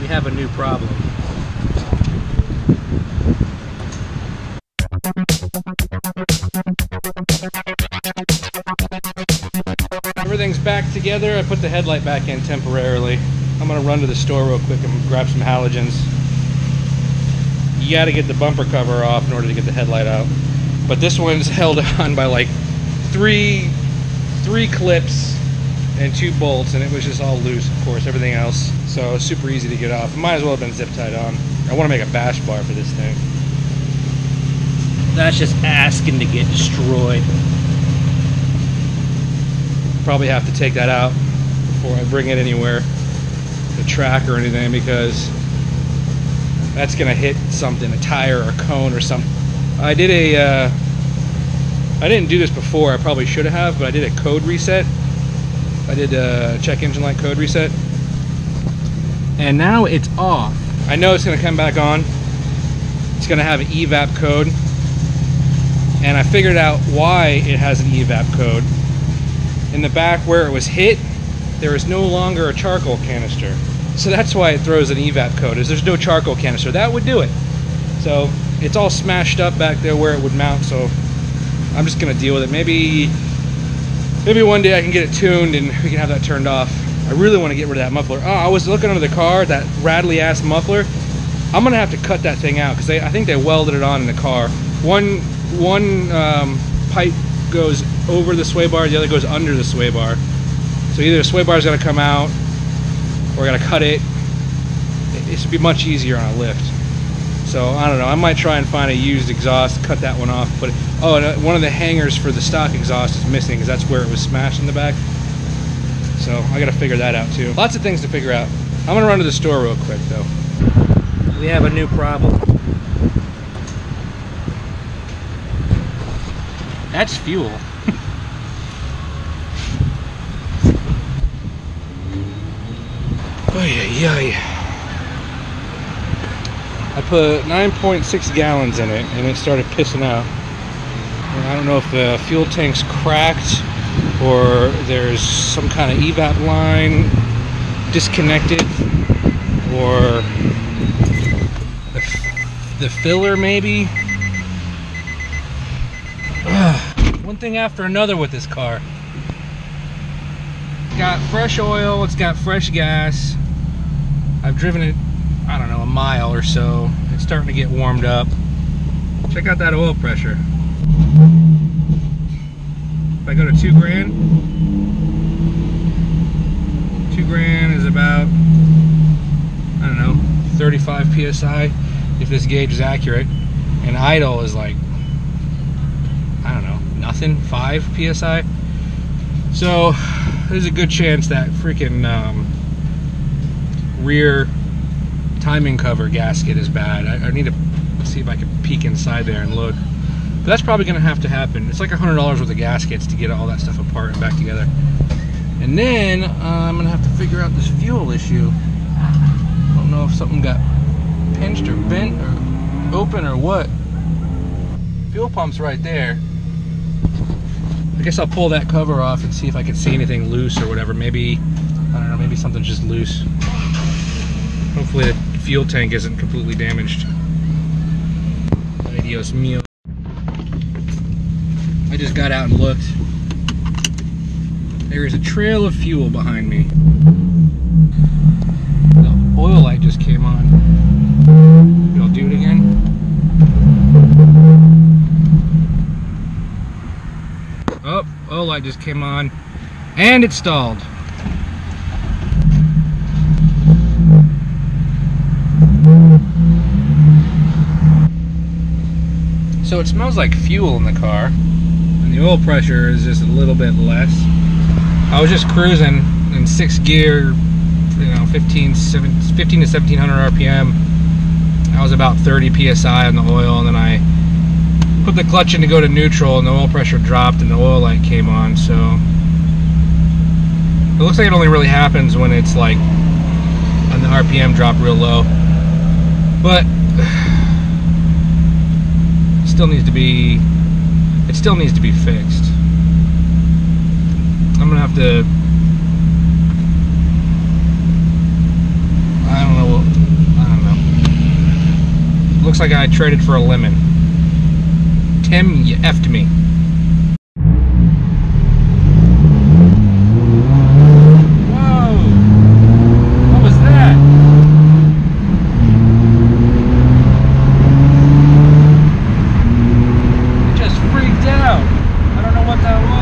We have a new problem. Everything's back together. I put the headlight back in temporarily. I'm gonna run to the store real quick and grab some halogens. You gotta get the bumper cover off in order to get the headlight out. But this one's held on by like three clips and 2 bolts, and it was just all loose, of course, everything else. So it's super easy to get off. It might as well have been zip tied on. I want to make a bash bar for this thing. That's just asking to get destroyed. Probably have to take that out before I bring it anywhere, the track or anything, because that's gonna hit something, a tire or a cone or something. I didn't do this before. I probably should have, but I did a code reset. I did a check engine light code reset, and now it's off. I know it's gonna come back on. It's gonna have an evap code, and I figured out why it has an evap code. In the back where it was hit, there is no longer a charcoal canister. So that's why it throws an evap code, is there's no charcoal canister. That would do it. So it's all smashed up back there where it would mount, so I'm just gonna deal with it. Maybe one day I can get it tuned and we can have that turned off. I really want to get rid of that muffler. Oh, I was looking under the car, that rattly ass muffler. I'm gonna have to cut that thing out because I think they welded it on in the car. One pipe goes over the sway bar, the other goes under the sway bar. So either the sway bar is gonna come out or I gotta cut it. It should be much easier on a lift. So I don't know, I might try and find a used exhaust, cut that one off, put it. Oh, and one of the hangers for the stock exhaust is missing because that's where it was smashed in the back. So I gotta figure that out too. Lots of things to figure out. I'm gonna run to the store real quick though. We have a new problem. That's fuel. I put 9.6 gallons in it and it started pissing out. And I don't know if the fuel tank's cracked or there's some kind of evap line disconnected, or the filler maybe. One thing after another with this car. It's got fresh oil, it's got fresh gas. I've driven it, I don't know, a mile or so. It's starting to get warmed up. Check out that oil pressure. If I go to 2 grand, 2 grand is about, I don't know, 35 PSI, if this gauge is accurate. And idle is like, I don't know, nothing, 5 PSI. So there's a good chance that freaking rear timing cover gasket is bad. I need to see if I can peek inside there and look. But that's probably going to have to happen. It's like $100 worth of gaskets to get all that stuff apart and back together. And then I'm going to have to figure out this fuel issue. I don't know if something got pinched or bent or open or what. Fuel pump's right there. I guess I'll pull that cover off and see if I can see anything loose or whatever. Maybe, I don't know, maybe something's just loose. Hopefully the fuel tank isn't completely damaged. Ay, Dios mío. I just got out and looked. There is a trail of fuel behind me. The oil light just came on. Maybe I'll do it again. Oh, oil light just came on. And it stalled. So it smells like fuel in the car, and the oil pressure is just a little bit less. I was just cruising in 6th gear, you know, 15 to 1700 RPM. I was about 30 PSI on the oil, and then I put the clutch in to go to neutral, and the oil pressure dropped and the oil light came on. So it looks like it only really happens when it's like on the RPM drop real low, but it still needs to be fixed. I'm gonna have to, I don't know, looks like I traded for a lemon. Tim, you effed me. Whoa! What was that? It just freaked out. I don't know what that was.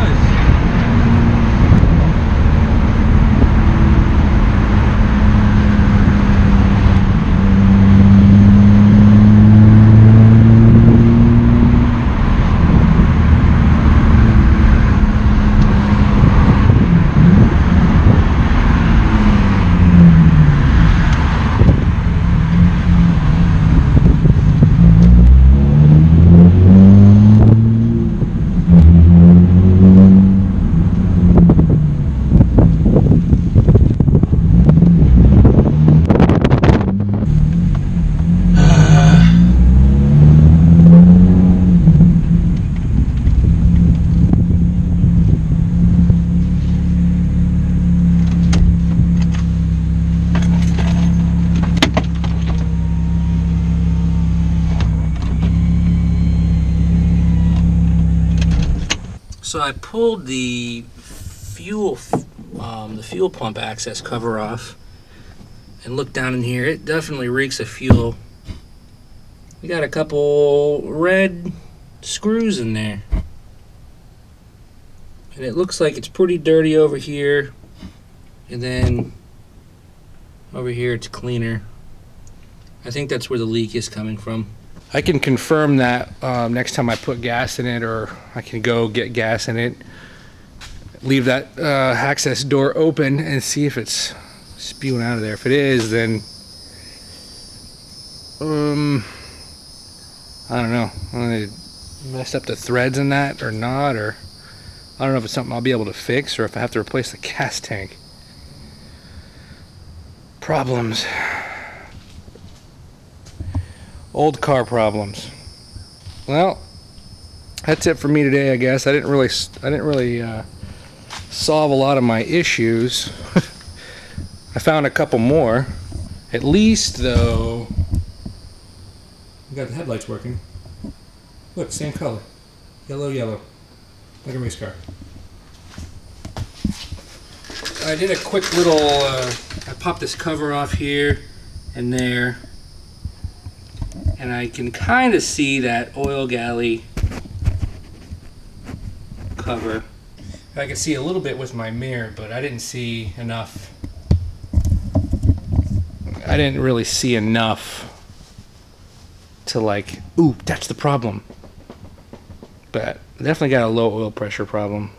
So I pulled the fuel pump access cover off and looked down in here. It definitely reeks of fuel. We got a couple red screws in there. And it looks like it's pretty dirty over here. And then over here it's cleaner. I think that's where the leak is coming from. I can confirm that next time I put gas in it, or I can go get gas in it, leave that access door open and see if it's spewing out of there. If it is, then I don't know. I messed up the threads in that or not, or I don't know if it's something I'll be able to fix or if I have to replace the gas tank. Problems. Old car problems. Well, that's it for me today, I guess. I didn't really solve a lot of my issues. I found a couple more. At least, though, we got the headlights working. Look, same color. Yellow, yellow. Like a race car. I did a quick little, I popped this cover off here and there. And I can kind of see that oil galley cover. I can see a little bit with my mirror, but I didn't see enough. I didn't really see enough to like, ooh, that's the problem. But definitely got a low oil pressure problem.